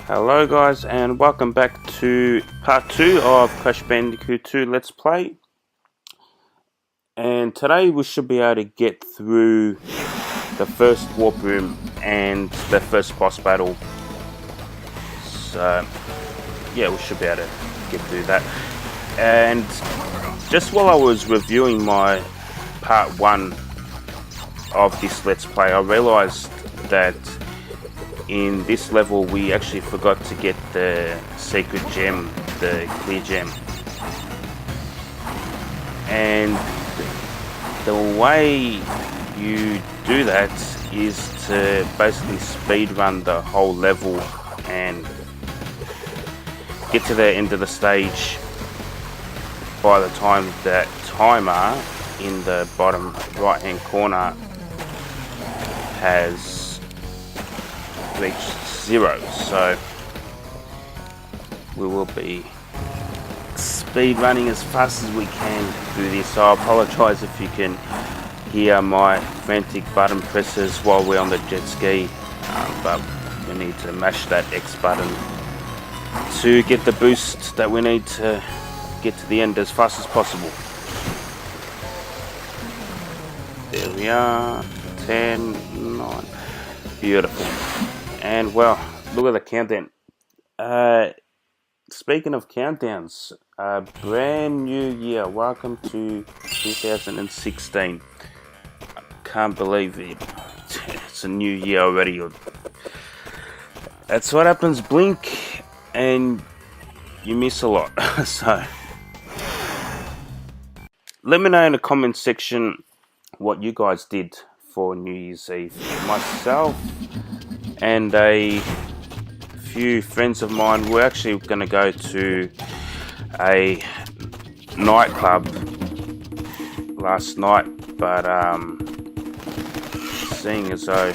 Hello guys, and welcome back to part 2 of Crash Bandicoot 2 Let's Play. And today we should be able to get through the first warp room and the first boss battle. So yeah, we should be able to get through that. And just while I was reviewing my part 1 of this Let's Play, I realised that in this level we actually forgot to get the secret gem, the clear gem. And the way you do that is to basically speed run the whole level and get to the end of the stage by the time that timer in the bottom right hand corner has reached 0. So we will be speed running as fast as we can through this. So I apologize if you can hear my frantic button presses while we're on the jet ski, but we need to mash that X button to get the boost that we need to get to the end as fast as possible. There we are. 10, 9. Beautiful. And well, look at the countdown. Speaking of countdowns, brand new year. Welcome to 2016. I can't believe it. It's a new year already. That's what happens. Blink and you miss a lot. So let me know in the comment section what you guys did for New Year's Eve. Myself and a few friends of mine were actually going to go to a nightclub last night, but seeing as though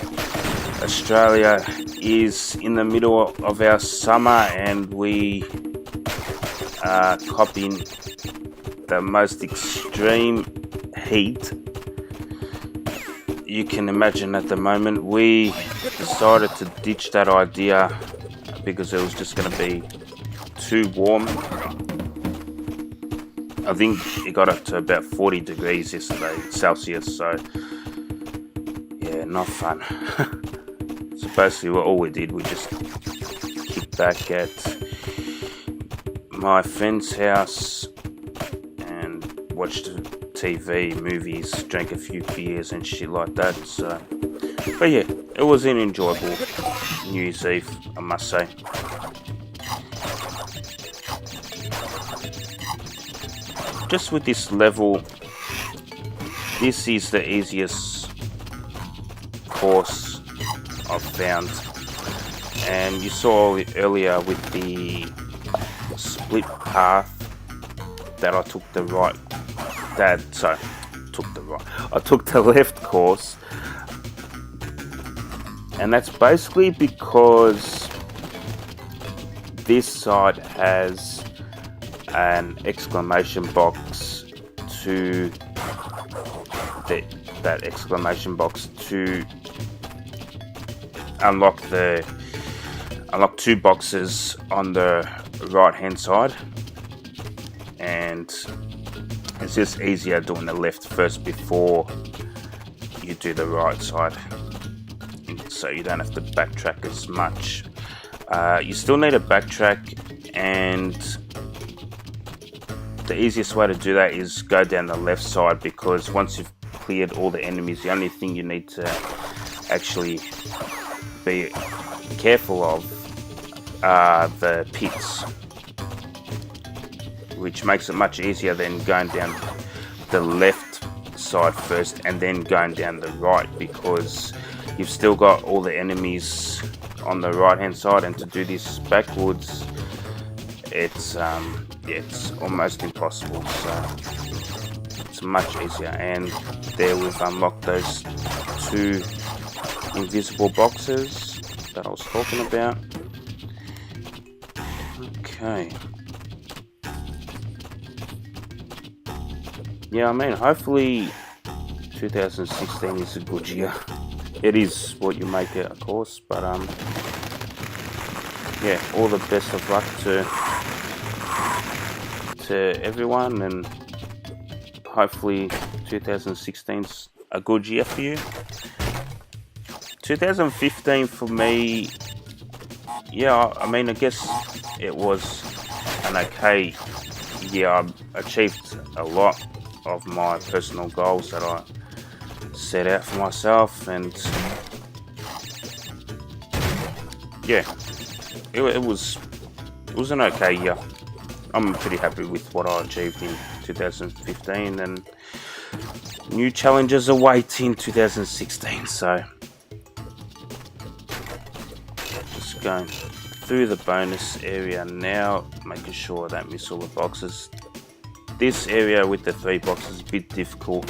Australia is in the middle of our summer and we are copying the most extreme heat you can imagine at the moment, we decided to ditch that idea because it was just going to be too warm. I think it got up to about 40 degrees yesterday, Celsius, so yeah, not fun. So basically all we did, we just kicked back at my friend's house and watched TV, movies, drank a few beers and shit like that. So, but yeah, it was an enjoyable New Year's Eve, I must say. Just with this level, this is the easiest course I've found, and you saw earlier with the split path that I took the right. I took the left course, and that's basically because this side has an exclamation box to that exclamation box to unlock two boxes on the right hand side, and it's just easier doing the left first before you do the right side, so you don't have to backtrack as much. You still need to backtrack, and the easiest way to do that is go down the left side, because once you've cleared all the enemies, the only thing you need to actually be careful of are the pits, which makes it much easier than going down the left side first and then going down the right, because you've still got all the enemies on the right hand side, and to do this backwards, it's almost impossible. So it's much easier, and there we've unlocked those 2 invisible boxes that I was talking about. Okay. Yeah, I mean, hopefully 2016 is a good year. It is what you make it, of course, but yeah, all the best of luck to everyone, and hopefully 2016's a good year for you. 2015 for me, yeah, I mean, I guess it was an okay year. I achieved a lot of my personal goals that I set out for myself, and yeah, it was an okay year. I'm pretty happy with what I achieved in 2015, and new challenges await in 2016. So just going through the bonus area now, making sure I don't miss all the boxes. This area with the 3 boxes is a bit difficult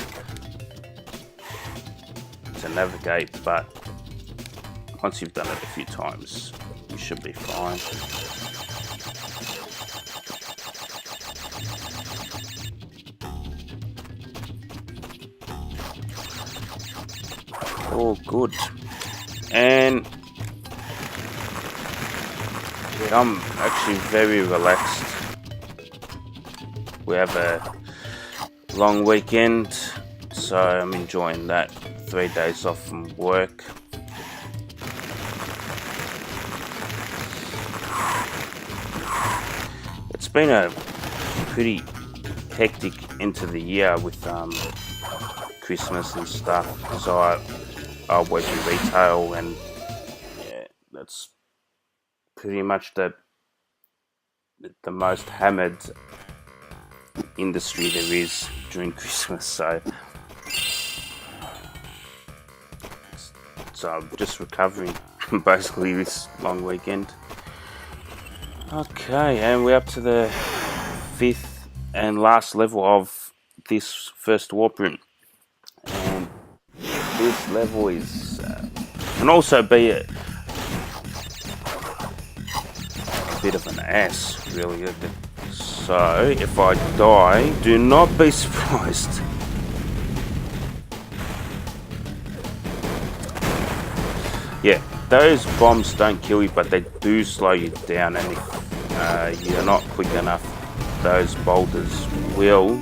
to navigate, but once you've done it a few times, you should be fine. All good. And yeah, I'm actually very relaxed. We have a long weekend, so I'm enjoying that. 3 days off from work. It's been a pretty hectic end to the year with Christmas and stuff, because I work in retail, and yeah, that's pretty much the most hammered industry there is during Christmas. So I'm just recovering basically this long weekend. Okay, and we're up to the 5th and last level of this first warp room, and this level is can also be a bit of an ass, really. So if I die, do not be surprised. Yeah, those bombs don't kill you, but they do slow you down, and if you're not quick enough, those boulders will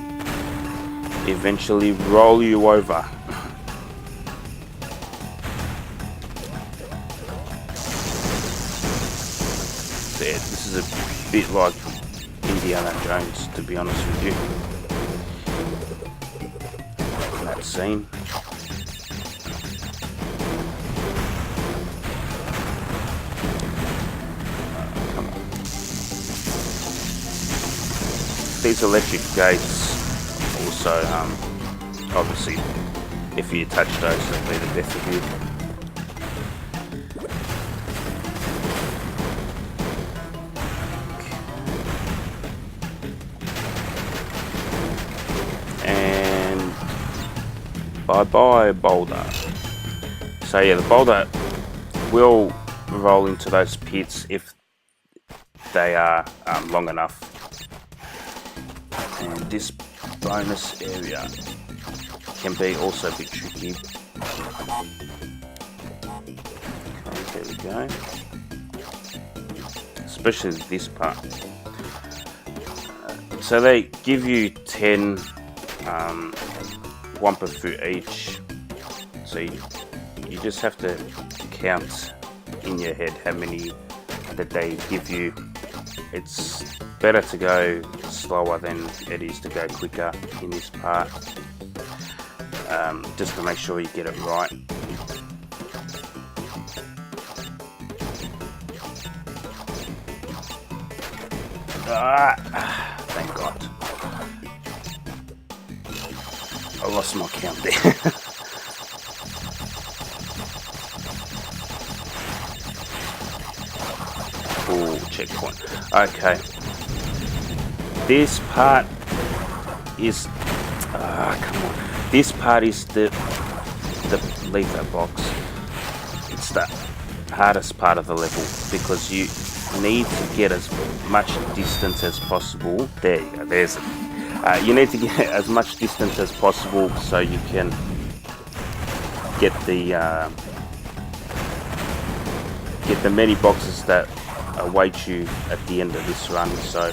eventually roll you over. So yeah, this is a bit like Indiana Jones, to be honest with you, in that scene. These electric gates also, obviously, if you touch those, they'll be the death of you. And bye-bye, boulder. So yeah, the boulder will roll into those pits if they are long enough. And this bonus area can be also a bit tricky. Okay, there we go. Especially this part. So they give you 10 Wumpa fruit each. So you just have to count in your head how many that they give you. It's better to go slower than it is to go quicker in this part, just to make sure you get it right. Thank God. I lost my count there. Ooh, checkpoint. Okay. This part is come on. This part is the leave that box. It's the hardest part of the level, because you need to get as much distance as possible. There you go. There's it. You need to get as much distance as possible so you can get the many boxes that await you at the end of this run. So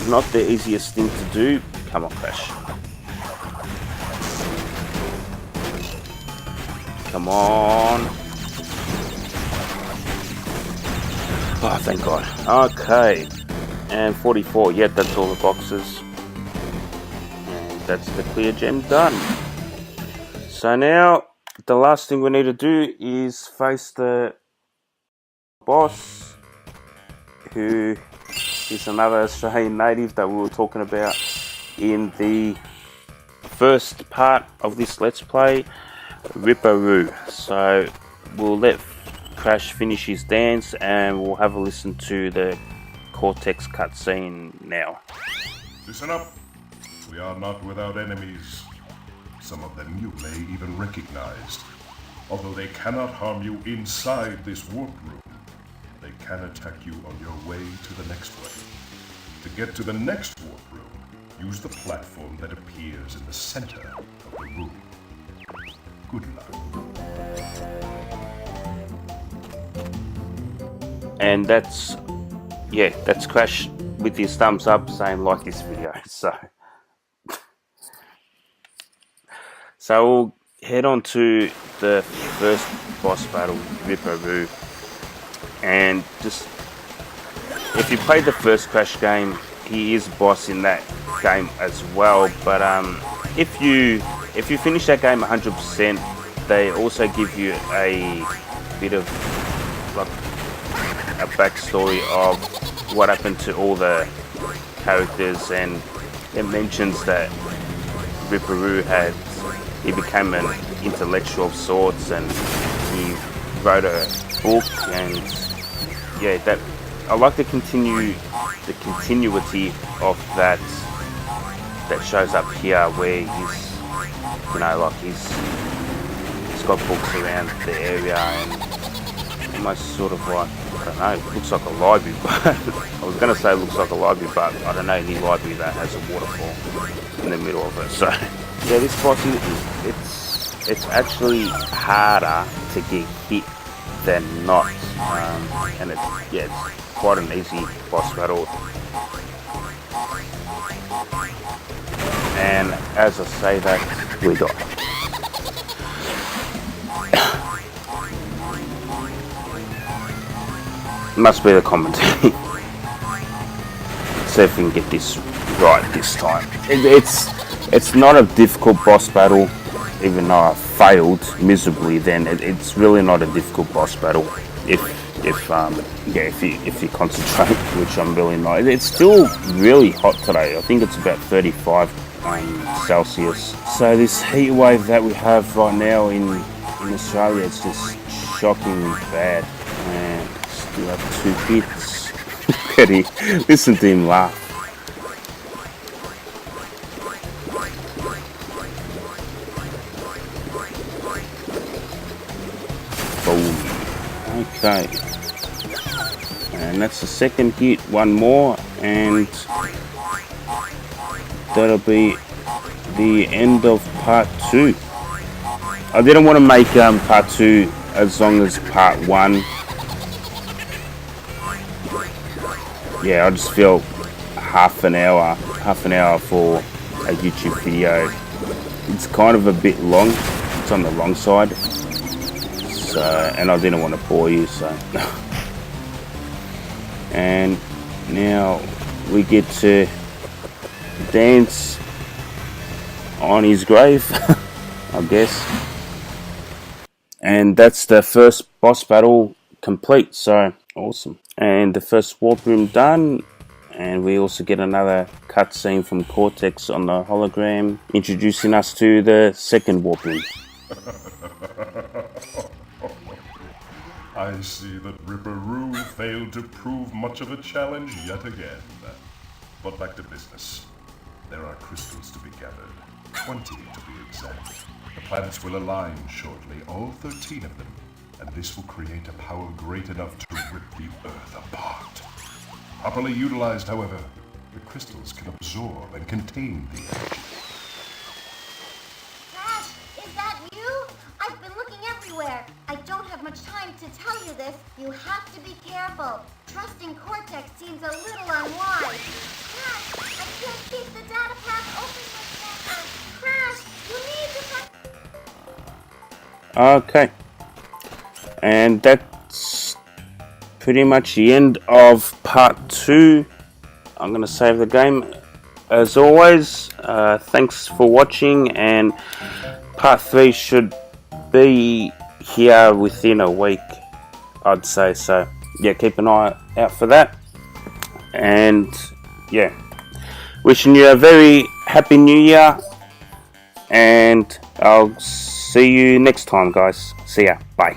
not the easiest thing to do. Come on, Crash. Come on. Oh, thank God. Okay. And 44. Yeah, that's all the boxes. And that's the clear gem done. So now, the last thing we need to do is face the boss, who is another Australian native that we were talking about in the first part of this Let's Play, Ripper Roo. So we'll let Crash finish his dance and we'll have a listen to the Cortex cutscene now. Listen up. We are not without enemies. Some of them you may even recognize. Although they cannot harm you inside this warp room, they can attack you on your way to the next way. To get to the next warp room, use the platform that appears in the center of the room. Good luck. And that's Crash with his thumbs up saying like this video. So we'll head on to the first boss battle, Ripper Roo. And just, if you played the first Crash game, he is boss in that game as well. But if you finish that game 100%, they also give you a bit of like a backstory of what happened to all the characters, and it mentions that Ripper Roo he became an intellectual of sorts, and he wrote a book. And yeah, that I like the continuity of that shows up here, where he's, you know, like he's got books around the area, and almost sort of like, I don't know, it looks like a library, but I was going to say it looks like a library, but I don't know any library that has a waterfall in the middle of it. So yeah, this boss, it's actually harder to get hit than not, and it's quite an easy boss battle. And as I say that, we die. Must be the commentary. See if we can get this right this time. It's not a difficult boss battle, even though I failed miserably. Then it's really not a difficult boss battle if you concentrate, which I'm really not. It's still really hot today. I think it's about 35 Celsius. So this heat wave that we have right now in Australia, it's just shockingly bad. And still have 2 hits. Look at him. Listen to him laugh. Boom. Okay. And that's the second hit. One more, and that'll be the end of part 2. I didn't want to make part 2 as long as part 1. Yeah, I just feel half an hour for a YouTube video. It's kind of a bit long. It's on the long side. So, and I didn't want to bore you, so. And now we get to dance on his grave, I guess. And that's the first boss battle complete, so awesome. And the first warp room done, and we also get another cutscene from Cortex on the hologram, introducing us to the second warp room. I see that Ripper Roo failed to prove much of a challenge yet again. But back to business. There are crystals to be gathered, 20 to be exact. The planets will align shortly, all 13 of them, and this will create a power great enough to rip the Earth apart. Properly utilized, however, the crystals can absorb and contain the energy. Crash, is that you? I've been looking everywhere. I don't have much time time to tell you this. You have to be careful. Trusting Cortex seems a little unwise. Crash, I can't keep the data path open like that. Crash, you need to... Okay. And that's pretty much the end of part 2. I'm going to save the game as always. Thanks for watching, and part 3 should be here within a week, I'd say. So yeah, keep an eye out for that. And yeah, wishing you a very happy new year, and I'll see you next time, guys. See ya. Bye.